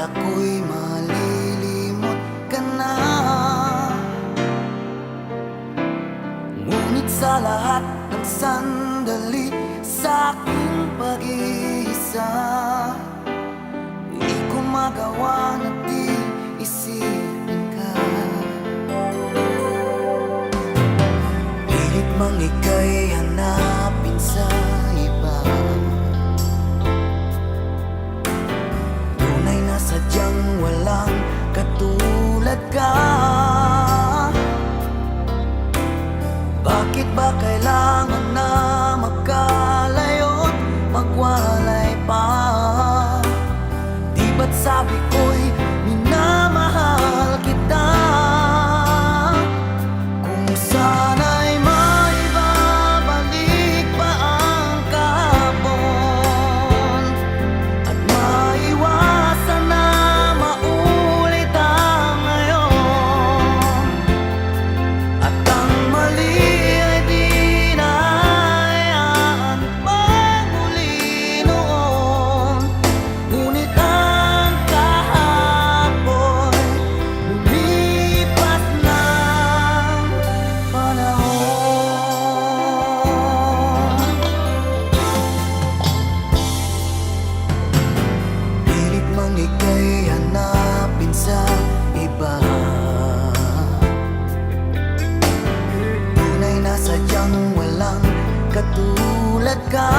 ako'y malilimot ka na. Ngunit sa lahat ng sandali sa aking pag-iisa, di ko magawa na di isipin ka. Pilit mang ika'y hanapin sa iba, tunay na sadyang walang katulad ka. Bakit ba kailangan na magkalayo't magwalay pa? Di ba't sabi ko'y minamahal kita? Kung sana'y maibabalik pa ang kahapon at maiwasan na maulit ang ngayon, at ang mali ika'y hanapin sa iba, tunay na sadyang walang katulad ka.